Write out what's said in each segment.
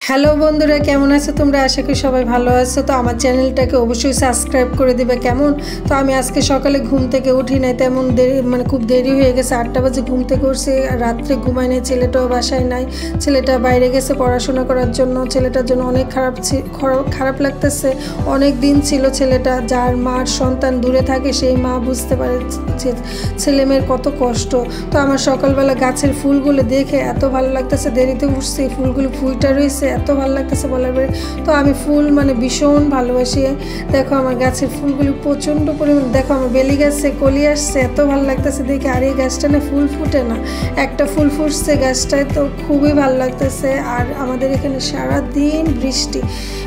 Hello বন্ধুরা, কেমন আছো তোমরা? আশা করি সবাই ভালো আছো। তো আমার চ্যানেলটাকে অবশ্যই সাবস্ক্রাইব করে দিবে। কেমন তো আমি আজকে সকালে ঘুম থেকে উঠি নাই, তেমন দেরি খুব দেরি হয়ে গেছে। 8টা বাজে ঘুম থেকে উঠছি, রাত্রে ঘুমাই নাই। ছেলেটাও বাসায় নাই, ছেলেটা বাইরে গেছে পড়াশোনা করার জন্য। ছেলেটার জন্য অনেক খারাপ লাগতেছে। অনেক দিন ছিল ছেলেটা, যার মার সন্তান দূরে থাকে সেই মা বুঝতে পারে যে ছেলে মেয়ের কত কষ্ট। তো আমার সকালবেলা গাছের ফুলগুলো দেখে এত ভালো লাগতেছে। দেরিতে উঠছি, ফুলগুলো ফুইটা রয়েছে, এত ভালো লাগতেছে বলার পরে। তো আমি ফুল ভীষণ ভালোবাসি। দেখো আমার গাছের ফুলগুলি প্রচণ্ড পরিমাণে, দেখো আমার বেলি গাছে কলি আসছে, এত ভালো লাগতেছে দেখে। আর এই গাছটা না ফুল ফুটে না, একটা ফুল ফুটছে গাছটায়, তো খুবই ভালো লাগতেছে। আর আমাদের এখানে সারাদিন বৃষ্টি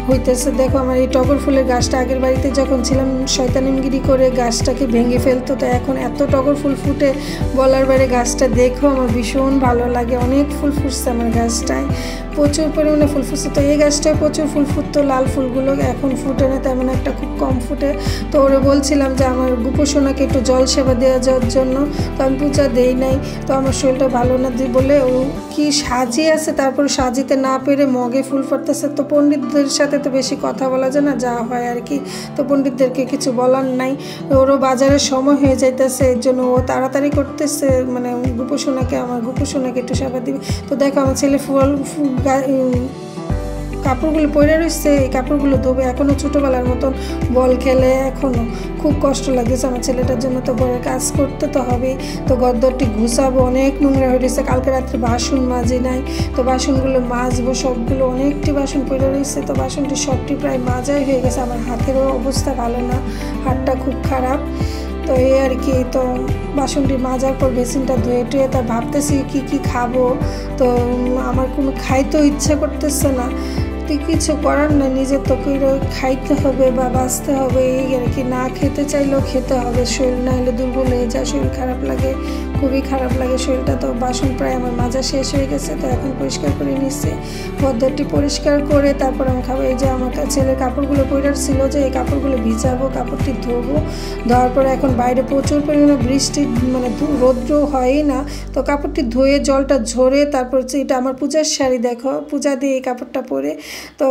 হইতেছে। দেখো আমার এই টগর ফুলের গাছটা আগের বাড়িতে যখন ছিলাম শয়তানিমগিরি করে গাছটাকে ভেঙে ফেলতো, তো এখন এত টগর ফুল ফুটে বলার বাইরে। গাছটা দেখো আমার ভীষণ ভালো লাগে, অনেক ফুল ফুটছে আমার গাছটায়, প্রচুর পরিমাণে ফুল ফুটছে। তো এই গাছটায় প্রচুর ফুল ফুটতো, লাল ফুলগুলো এখন ফুটে না, তেমন একটা খুব কম ফুটে। তো ওরে বলছিলাম যে আমার গোপোষণাকে একটু জল সেবা দেওয়া যাওয়ার জন্য, তো আমি পূজা দেই নাই। তো আমার শরীরটা ভালো না বলে ও কি সাজিয়ে আছে, তারপর সাজিতে না পেরে মগে ফুল ফুটতেছে। তো পণ্ডিতদের সাথে তো বেশি কথা বলা যায় না, যা হয় আর কি। তো পণ্ডিতদেরকে কিছু বলার নাই, ওরও বাজারের সময় হয়ে যাইতেছে, এর জন্য ও তাড়াতাড়ি করতেছে, আমার গোপোষণাকে একটু সেবা দিবে। তো দেখো আমার ছেলে কাপড়গুলো পরে রয়েছে, এই কাপড়গুলো ধোবে। এখনও ছোটোবেলার মতন বল খেলে, এখনও খুব কষ্ট লাগতেছে আমার ছেলেটার জন্য। তো ঘরের কাজ করতে তো হবেই। তো গদ্দরটি ঘুষাবো, অনেক নোংরা হয়ে রয়েছে। কালকে রাত্রে বাসন মাজি নাই, তো বাসনগুলো মাজবো সবগুলো। অনেকটি বাসন পড়ে রয়েছে, তো বাসনটি সবটি প্রায় মাজাই হয়ে গেছে। আমার হাতেরও অবস্থা ভালো না, হাতটা খুব খারাপ। তো এই আর কি। তো বাসনটি মাজার পর বেসিনটা ধুয়ে টুয়ে তার ভাবতেছি কি খাবো। তো আমার কোনো খাইতেও ইচ্ছা করতেছে না, কিছু করার না, নিজের তো খাইতে হবে বা বাঁচতে হবে, এই আর কি। না খেতে চাইলেও খেতে হবে, শরীর না হলে দুর্বল হয়ে যায়, শরীর খারাপ লাগে, খুবই খারাপ লাগে শরীরটা। তো বাসন প্রায় আমার মাজা শেষ হয়ে গেছে, তো এখন পরিষ্কার করে নিচ্ছে। পদ্মটি পরিষ্কার করে তারপর আমি খাবো। এই যে আমার ছেলের কাপড়গুলো পরে ছিল, যে এই কাপড়গুলো ভিজাবো, কাপড়টি ধোবো। ধোয়ার পরে এখন বাইরে প্রচুর পরিমাণে বৃষ্টি, রৌদ্র হয়ই না। তো কাপড়টি ধুয়ে জলটা ঝরে তারপর এটা আমার পূজার শাড়ি, দেখো পূজা দিয়ে এই কাপড়টা পরে। তো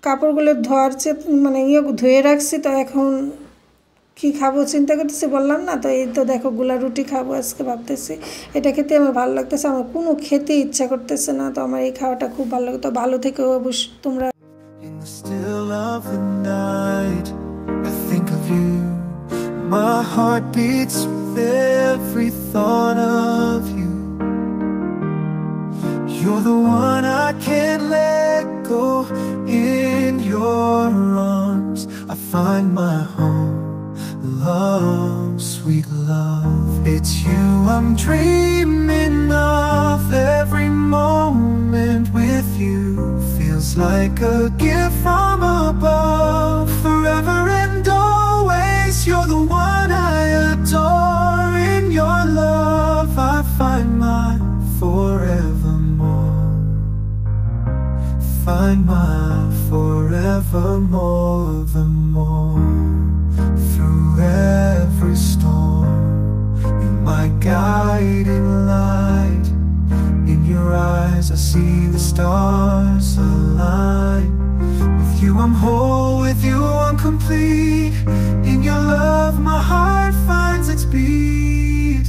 কাপড়গুলো ধোয়ার ধুয়ে রাখছি। তো এখন কি খাবো চিন্তা করতেছি, বললাম না। তো এই তো দেখো গুলা রুটি খাবো আজকে, ভাবতেছি এটা খেতে আমার ভালো লাগতেছে। আমার কোনো খেতে ইচ্ছা করতেছে না, তো আমার এই খাওয়াটা খুব ভালো লাগে। তো ভালো থেকে অবশ্য তোমরা। My heart beats with every thought of you. You're the one I can't let go. In your arms I find my home. Love, sweet love, it's you I'm dreaming of. Every moment with you feels like a gift from above. Forever and always you're the one I adore. In your love I find my forevermore. Find my forevermore, the more. Through every storm, you're my guiding light. In your eyes I see the stars align. With you I'm whole, with you I'm complete. In your love my heart finds its beat.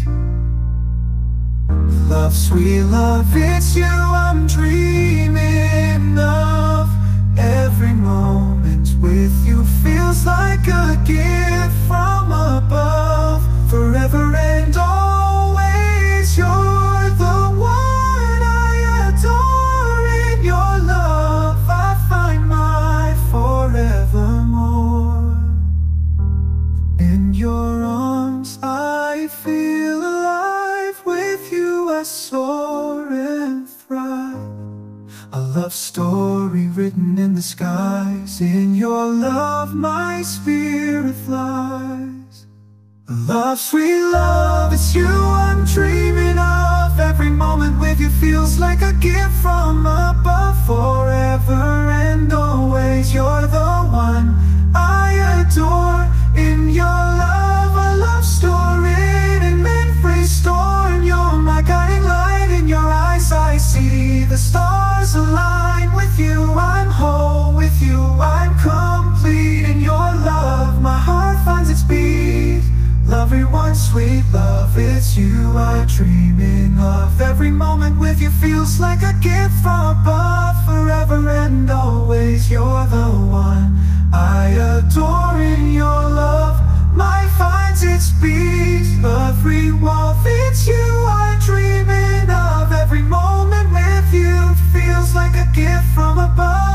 Love, sweet love, it's you I'm dreaming of. Every moment with you feels like a gift from above. Forever and always you're the one I adore. In your love I find my forevermore. In your arms I feel alive. With you I soar and thrive. A love story written in the skies. In your love my spirit flies. Love, sweet love, it's you I'm dreaming of. Every moment with you feels like a gift from above. Forever and always you're the one I adore. In your love a love story in every storm. You're my guiding light. In your eyes I see the stars align. With you I'm dreaming of. Every moment with you feels like a gift from above. Forever and always, you're the one I adore. In your love, my finds its beat. Every walk, it's you I'm dreaming of. Every moment with you feels like a gift from above.